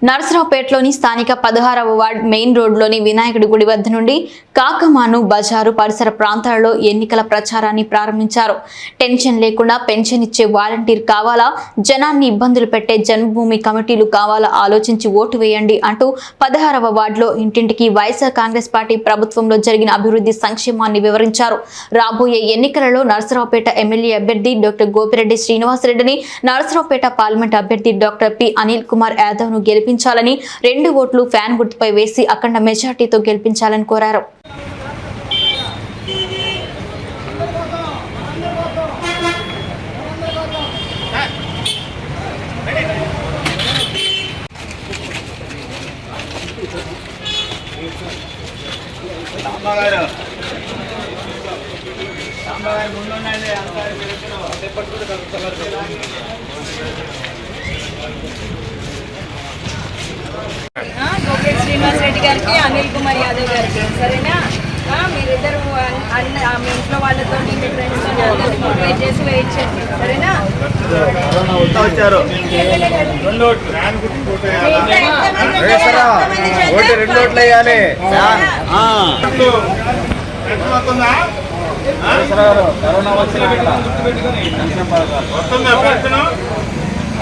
నర్సరావుపేటలోని స్థానిక 16వ ward main రోడ్లోని వినాయకుడి గుడి వద్ద నుండి కాకమాను బజారు పరిసర ప్రాంతాలలో ఎన్నికల ప్రచారాన్ని ప్రారంభించారు. టెన్షన్ లేకుండా పెన్షన్ ఇచ్చే వాలంటీర్ కావాలా, జనాన్ని ఇబ్బందులు పెట్టే జన్మభూమి కమిటీలు కావాలా ఆలోచించి ఓటు వేయండి అంటూ 16వ వార్డులో ఇంటింటికి వైఎస్ఆర్ కాంగ్రెస్ పార్టీ ప్రభుత్వంలో జరిగిన అభివృద్ధి సంక్షేమాన్ని వివరించారు. రాబోయే ఎన్నికలలో నర్సరావుపేట ఎమ్మెల్యే అభ్యర్థి డాక్టర్ గోపిరెడ్డి శ్రీనివాసరెడ్డిని, నర్సరావుపేట పార్లమెంట్ అభ్యర్థి డాక్టర్ పి అనిల్ కుమార్ యాదవ్ ను గెలిపించాలని 2 ఓట్లు ఫ్యాన్ గుర్తుపై వేసి అఖండ మెజార్టీతో గెలిపించాలని కోరారు. గోపిరెడ్డి శ్రీనివాసరెడ్డి గారికి, అనిల్ కుమార్ యాదవ్ గారికి సరేనా. మీరిద్దరు మీ ఇంట్లో వాళ్ళతో మీ ఫ్రెండ్స్ అందరినీ మోటివేట్ చేసి వేయించండి సరేనా.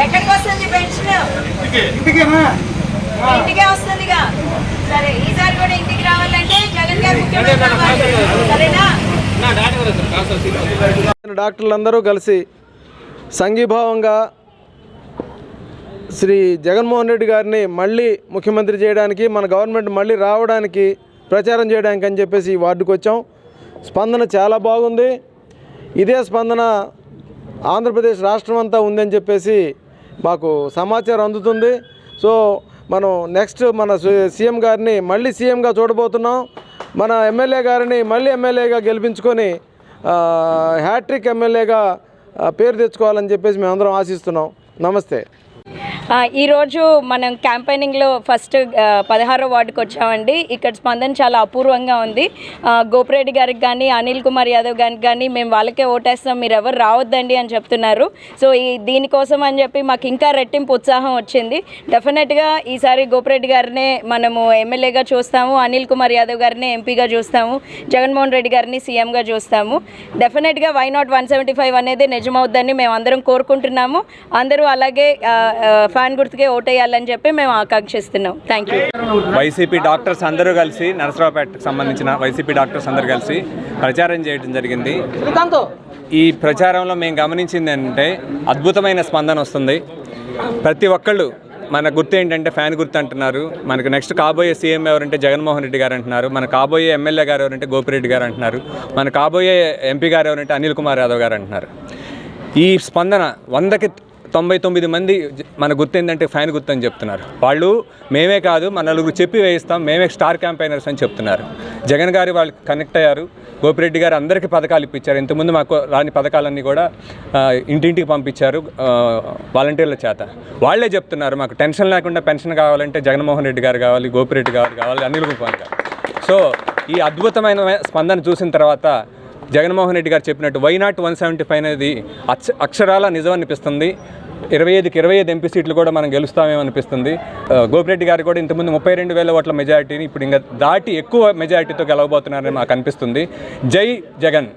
ఎక్కడికి వస్తుంది పెన్షన్? ఇంటికే వస్తుందిగా. సరే, ఈసారి కూడా ఇంటికి రావాలంటే జగన్ గారు ముఖ్యమంత్రి అవ్వాలి సరేనా. డాక్టర్లందరూ కలిసి సంఘీభావంగా శ్రీ జగన్మోహన్ రెడ్డి గారిని మళ్ళీ ముఖ్యమంత్రి చేయడానికి, మన గవర్నమెంట్ మళ్ళీ రావడానికి ప్రచారం చేయడానికి అని చెప్పేసి ఈ వార్డుకు వచ్చాం. స్పందన చాలా బాగుంది. ఇదే స్పందన ఆంధ్రప్రదేశ్ రాష్ట్రం అంతా ఉందని చెప్పేసి మాకు సమాచారం అందుతుంది. సో మనం నెక్స్ట్ మన సీఎం గారిని మళ్ళీ సీఎంగా చూడబోతున్నాం. మన ఎమ్మెల్యే గారిని మళ్ళీ ఎమ్మెల్యేగా గెలిపించుకొని హ్యాట్రిక్ ఎమ్మెల్యేగా పేరు తెచ్చుకోవాలని చెప్పేసి మేమందరం ఆశిస్తున్నాం. నమస్తే. ఈరోజు మనం క్యాంపెయినింగ్లో ఫస్ట్ 16వ వార్డుకి వచ్చామండి. ఇక్కడ స్పందన చాలా అపూర్వంగా ఉంది. గోపిరెడ్డి గారికి కానీ, అనిల్ కుమార్ యాదవ్ గారికి కానీ మేము వాళ్ళకే ఓటేస్తాం, మీరు ఎవరు రావద్దండి అని చెప్తున్నారు. సో దీనికోసం అని చెప్పి మాకు ఇంకా రెట్టింపు ఉత్సాహం వచ్చింది. డెఫినెట్గా ఈసారి గోపిరెడ్డి గారినే మనము ఎమ్మెల్యేగా చూస్తాము, అనిల్ కుమార్ యాదవ్ గారిని ఎంపీగా చూస్తాము, జగన్మోహన్ రెడ్డి గారిని సీఎంగా చూస్తాము. డెఫినెట్గా వై నాట్ 175 అనేది నిజమవుద్దని మేము అందరం కోరుకుంటున్నాము. అందరూ అలాగే ఫ్యాన్ గుర్తుకే ఓటేయాలని చెప్పి మేము ఆకాంక్షిస్తున్నాం. Thank you. వైసీపీ డాక్టర్స్ అందరూ కలిసి, నర్సరావుపేటకు సంబంధించిన వైసీపీ డాక్టర్స్ అందరూ కలిసి ప్రచారం చేయడం జరిగింది. ఈ ప్రచారంలో మేము గమనించింది ఏంటంటే అద్భుతమైన స్పందన వస్తుంది. ప్రతి ఒక్కళ్ళు మన గుర్తు ఏంటంటే ఫ్యాన్ గుర్తు అంటున్నారు. మనకు నెక్స్ట్ కాబోయే సీఎం ఎవరంటే జగన్మోహన్ రెడ్డి గారు అంటున్నారు. మన కాబోయే ఎమ్మెల్యే గారు ఎవరంటే గోపిరెడ్డి గారు అంటున్నారు. మన కాబోయే ఎంపీ గారు ఎవరంటే అనిల్ కుమార్ యాదవ్ గారు అంటున్నారు. ఈ స్పందన 100కి 99 మంది మన గుర్తు ఏంటంటే ఫ్యాన్ గుర్తు అని చెప్తున్నారు. వాళ్ళు మేమే కాదు, మన నలుగురు చెప్పి వేయిస్తాం, మేమే స్టార్ క్యాంపైనర్స్ అని చెప్తున్నారు. జగన్ గారు వాళ్ళు కనెక్ట్ అయ్యారు. గోపిరెడ్డి గారు అందరికీ పథకాలు ఇప్పించారు. ఇంతకుముందు మాకు రాని పథకాలన్నీ కూడా ఇంటింటికి పంపించారు వాలంటీర్ల చేత. వాళ్ళే చెప్తున్నారు మాకు టెన్షన్ లేకుండా పెన్షన్ కావాలంటే జగన్మోహన్ రెడ్డి గారు కావాలి, గోపిరెడ్డి గారు కావాలి, అనిల్ కుమార్ గారు. సో ఈ అద్భుతమైన స్పందన చూసిన తర్వాత జగన్మోహన్ రెడ్డి గారు చెప్పినట్టు వై నాట్ 175 అనేది అక్షరాల నిజం అనిపిస్తుంది. 25కి 25 ఎంపీ సీట్లు కూడా మనం గెలుస్తామేమనిపిస్తుంది. గోపిరెడ్డి గారు కూడా ఇంతకుముందు 32,000 ఓట్ల మెజారిటీని ఇప్పుడు ఇంకా దాటి ఎక్కువ మెజారిటీతో గెలవబోతున్నారని మాకు అనిపిస్తుంది. జై జగన్.